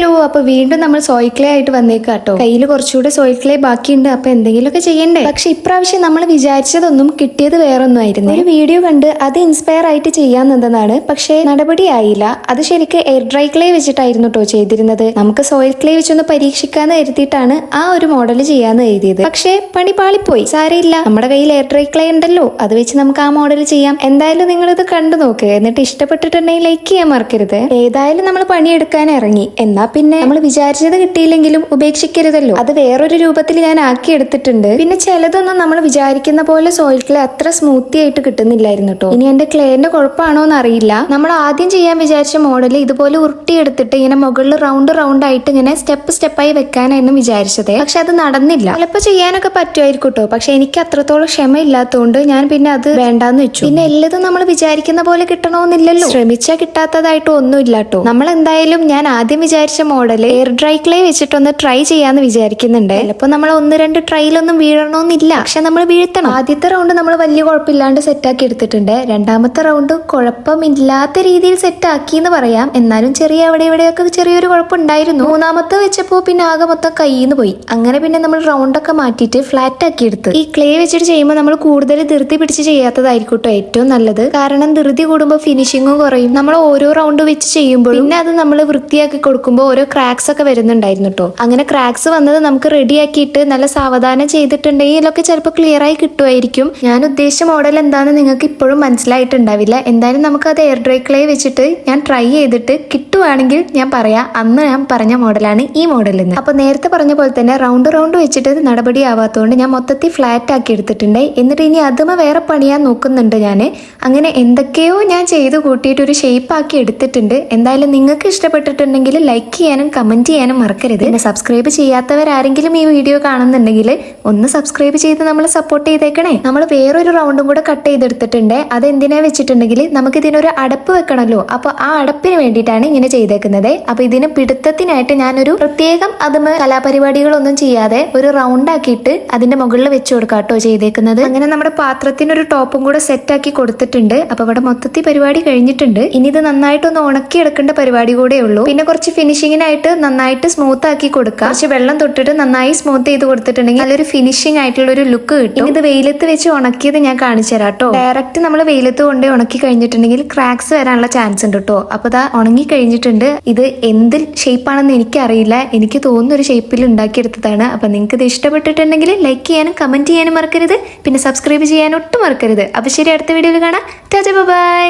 Hello, അപ്പൊ വീണ്ടും നമ്മൾ സോയിൽ ക്ലേ ആയിട്ട് വന്നേക്കാട്ടോ. കയ്യിൽ കുറച്ചുകൂടെ സോയിൽ ക്ലേ ബാക്കിയുണ്ട്. അപ്പൊ എന്തെങ്കിലുമൊക്കെ ചെയ്യണ്ടേ. പക്ഷെ ഇപ്രാവശ്യം നമ്മൾ വിചാരിച്ചതൊന്നും കിട്ടിയത് വേറൊന്നും ആയിരുന്നു. ഒരു വീഡിയോ കണ്ട് അത് ഇൻസ്പയർ ആയിട്ട് ചെയ്യാമെന്നതാണ്. പക്ഷേ നടപടിയായില്ല. അത് ശരിക്കും എയർ ഡ്രൈ ക്ലേ വെച്ചിട്ടായിരുന്നു കേട്ടോ ചെയ്തിരുന്നത്. നമുക്ക് സോയിൽ ക്ലേ വെച്ചൊന്ന് പരീക്ഷിക്കാന്ന് കരുതിയിട്ടാണ് ആ ഒരു മോഡൽ ചെയ്യാന്ന് എഴുതിയത്. പക്ഷേ പണി പാളിപ്പോയി. സാരമില്ല, നമ്മുടെ കയ്യിൽ എയർ ഡ്രൈ ക്ലേ ഉണ്ടല്ലോ, അത് വെച്ച് നമുക്ക് ആ മോഡൽ ചെയ്യാം. എന്തായാലും നിങ്ങൾ ഇത് കണ്ടു നോക്ക്. എന്നിട്ട് ഇഷ്ടപ്പെട്ടിട്ടുണ്ടെങ്കിൽ ലൈക്ക് ചെയ്യാൻ മറക്കരുത്. ഏതായാലും നമ്മൾ പണിയെടുക്കാൻ ഇറങ്ങി. എന്നാ പിന്നെ നമ്മൾ വിചാരിച്ചത് കിട്ടിയില്ലെങ്കിലും ഉപേക്ഷിക്കരുതല്ലോ. അത് വേറൊരു രൂപത്തിൽ ഞാൻ ആക്കി എടുത്തിട്ടുണ്ട്. പിന്നെ ചിലതൊന്നും നമ്മൾ വിചാരിക്കുന്ന പോലെ സോയിൽ ക്ലേ അത്ര സ്മൂത്തി ആയിട്ട് കിട്ടുന്നില്ലായിരുന്നു കേട്ടോ. ഇനി എന്റെ ക്ലേന്റെ കുഴപ്പമാണോ എന്ന് അറിയില്ല. നമ്മൾ ആദ്യം ചെയ്യാൻ വിചാരിച്ച മോഡൽ ഇതുപോലെ ഉരുട്ടിയെടുത്തിട്ട് ഇങ്ങനെ മുകളിൽ റൗണ്ട് ആയിട്ട് ഇങ്ങനെ സ്റ്റെപ്പായി വെക്കാനായിരുന്നു വിചാരിച്ചത്. പക്ഷെ അത് നടന്നില്ല. ചിലപ്പോൾ ചെയ്യാനൊക്കെ പറ്റുമായിരിക്കും കേട്ടോ. പക്ഷെ എനിക്ക് അത്രത്തോളം ക്ഷമ ഇല്ലാത്തതുകൊണ്ട് ഞാൻ പിന്നെ അത് വേണ്ടാന്ന് വെച്ചു. പിന്നെ എല്ലതും നമ്മൾ വിചാരിക്കുന്ന പോലെ കിട്ടണമെന്നില്ലല്ലോ. ശ്രമിച്ചാൽ കിട്ടാത്തതായിട്ട് ഒന്നുമില്ല കേട്ടോ. നമ്മൾ എന്തായാലും ഞാൻ ആദ്യം വിചാരിച്ച മോഡൽ എയർ ഡ്രൈ ക്ലേ വെച്ചിട്ടൊന്ന് ട്രൈ ചെയ്യാന്ന് വിചാരിക്കുന്നുണ്ട്. ചിലപ്പോൾ നമ്മൾ 1-2 ട്രൈലൊന്നും വീഴണമെന്നില്ല. പക്ഷെ നമ്മൾ വീഴ്ത്തണം. ആദ്യത്തെ റൗണ്ട് നമ്മൾ വലിയ കുഴപ്പമില്ലാണ്ട് സെറ്റാക്കി എടുത്തിട്ടുണ്ട്. രണ്ടാമത്തെ റൗണ്ട് കുഴപ്പമില്ലാത്ത രീതിയിൽ സെറ്റാക്കി എന്ന് പറയാം. എന്നാലും എവിടെയൊക്കെ ചെറിയൊരു കുഴപ്പമുണ്ടായിരുന്നു. മൂന്നാമത്തെ വെച്ചപ്പോ പിന്നെ ആകെ മൊത്തം കയ്യിന്ന് പോയി. അങ്ങനെ പിന്നെ നമ്മൾ റൗണ്ടൊക്കെ മാറ്റിയിട്ട് ഫ്ലാറ്റ് ആക്കി എടുത്ത്. ഈ ക്ലേ വെച്ചിട്ട് ചെയ്യുമ്പോൾ നമ്മൾ കൂടുതൽ ധൃതി പിടിച്ച് ചെയ്യാത്തതായിരിക്കും കേട്ടോ ഏറ്റവും നല്ലത്. കാരണം ധൃതി കൂടുമ്പോൾ ഫിനിഷിങ്ങും കുറയും. നമ്മൾ ഓരോ റൗണ്ട് വെച്ച് ചെയ്യുമ്പോൾ പിന്നെ അത് നമ്മൾ വൃത്തിയാക്കി കൊടുക്കുമ്പോൾ ഓരോ ക്രാക്സ് ഒക്കെ വരുന്നുണ്ടായിരുന്നു കേട്ടോ. അങ്ങനെ ക്രാക്സ് വന്നത് നമുക്ക് റെഡിയാക്കിയിട്ട് നല്ല സാവധാനം ചെയ്തിട്ടുണ്ടെങ്കിൽ ഇതിലൊക്കെ ചിലപ്പോൾ ക്ലിയർ ആയി കിട്ടുമായിരിക്കും. ഞാൻ ഉദ്ദേശിച്ച മോഡൽ എന്താണെന്ന് നിങ്ങൾക്ക് ഇപ്പോഴും മനസ്സിലായിട്ടുണ്ടാവില്ല. എന്തായാലും നമുക്ക് അത് എയർ ഡ്രൈ ക്ലേ വെച്ചിട്ട് ഞാൻ ട്രൈ ചെയ്തിട്ട് കിട്ടുവാണെങ്കിൽ ഞാൻ പറയാം അന്ന് ഞാൻ പറഞ്ഞ മോഡലാണ് ഈ മോഡൽ എന്ന്. അപ്പൊ നേരത്തെ പറഞ്ഞ പോലെ തന്നെ റൗണ്ട് വെച്ചിട്ട് നടപടിയാവാത്തതുകൊണ്ട് ഞാൻ മൊത്തത്തിൽ ഫ്ലാറ്റ് ആക്കി എടുത്തിട്ടുണ്ട്. എന്നിട്ട് ഇനി അതുമ വേറെ പണിയാൻ നോക്കുന്നുണ്ട് ഞാൻ. അങ്ങനെ എന്തൊക്കെയോ ഞാൻ ചെയ്ത് കൂട്ടിയിട്ട് ഒരു ഷേപ്പ് ആക്കി എടുത്തിട്ടുണ്ട്. എന്തായാലും നിങ്ങൾക്ക് ഇഷ്ടപ്പെട്ടിട്ടുണ്ടെങ്കിൽ ലൈക്ക് ചെയ്യാനും കമന്റ് ചെയ്യാനും മറക്കരുത്. പിന്നെ സബ്സ്ക്രൈബ് ചെയ്യാത്തവരാരെങ്കിലും ഈ വീഡിയോ കാണുന്നുണ്ടെങ്കിൽ ഒന്ന് സബ്സ്ക്രൈബ് ചെയ്ത് നമ്മളെ സപ്പോർട്ട് ചെയ്തേക്കണേ. നമ്മൾ വേറൊരു റൗണ്ടും കൂടെ കട്ട് ചെയ്തെടുത്തിട്ടുണ്ട്. അതെന്തിനാ വെച്ചിട്ടുണ്ടെങ്കിൽ നമുക്ക് ഇതിനൊരു അടപ്പ് വെക്കണമല്ലോ. അപ്പൊ ആ അടപ്പിന് വേണ്ടിയിട്ടാണ് ഇങ്ങനെ ചെയ്തേക്കുന്നത്. അപ്പൊ ഇതിന് പിടുത്തത്തിനായിട്ട് ഞാനൊരു പ്രത്യേകം അതുമ കലാപരിപാടികളൊന്നും ചെയ്യാതെ ഒരു റൗണ്ട് ആക്കിയിട്ട് അതിന്റെ മുകളിൽ വെച്ച് കൊടുക്കാട്ടോ ചെയ്തേക്കുന്നത്. അങ്ങനെ നമ്മുടെ പാത്രത്തിനൊരു ടോപ്പും കൂടെ സെറ്റ് ആക്കി കൊടുത്തിട്ടുണ്ട്. അപ്പൊ ഇവിടെ മൊത്തത്തിൽ പരിപാടി കഴിഞ്ഞിട്ടുണ്ട്. ഇനി ഇത് നന്നായിട്ടൊന്ന് ഉണക്കി എടുക്കേണ്ട പരിപാടി കൂടെ ഉള്ളൂ. പിന്നെ കുറച്ച് ഫിനിഷിങ്ങിനായിട്ട് നന്നായിട്ട് സ്മൂത്ത് ആക്കി കൊടുക്കുക. കുറച്ച് വെള്ളം തൊട്ടിട്ട് നന്നായി സ്മൂത്ത് ചെയ്ത് കൊടുത്തിട്ടുണ്ടെങ്കിൽ നല്ലൊരു ഫിനിഷിംഗ് ആയിട്ടുള്ള ഒരു ലുക്ക് കിട്ടും. ഇത് വെയിലത്ത് വെച്ച് ഉണക്കിയത് ഞാൻ കാണിച്ചു തരാം കേട്ടോ. ഡയറക്റ്റ് നമ്മൾ വെയിലത്ത് കൊണ്ട് ഉണക്കി കഴിഞ്ഞിട്ടുണ്ടെങ്കിൽ ക്രാക്സ് വരാനുള്ള ചാൻസ് ഉണ്ട് കേട്ടോ. അപ്പൊ ഇതാ ഉണങ്ങി കഴിഞ്ഞിട്ടുണ്ട്. ഇത് എന്ത് ഷേപ്പാണെന്ന് എനിക്കറിയില്ല. എനിക്ക് തോന്നുന്ന ഒരു ഷേപ്പിൽ ഉണ്ടാക്കിയെടുത്തതാണ്. അപ്പൊ നിങ്ങൾക്ക് ഇത് ഇഷ്ടപ്പെട്ടിട്ടുണ്ടെങ്കിൽ ലൈക്ക് ചെയ്യാനും കമന്റ് ചെയ്യാനും മറക്കരുത്. പിന്നെ സബ്സ്ക്രൈബ് ചെയ്യാനും ഒട്ടും മറക്കരുത്. അപ്പൊ ശരി, അടുത്ത വീഡിയോയിൽ കാണാം. ടാറ്റാ, ബൈ.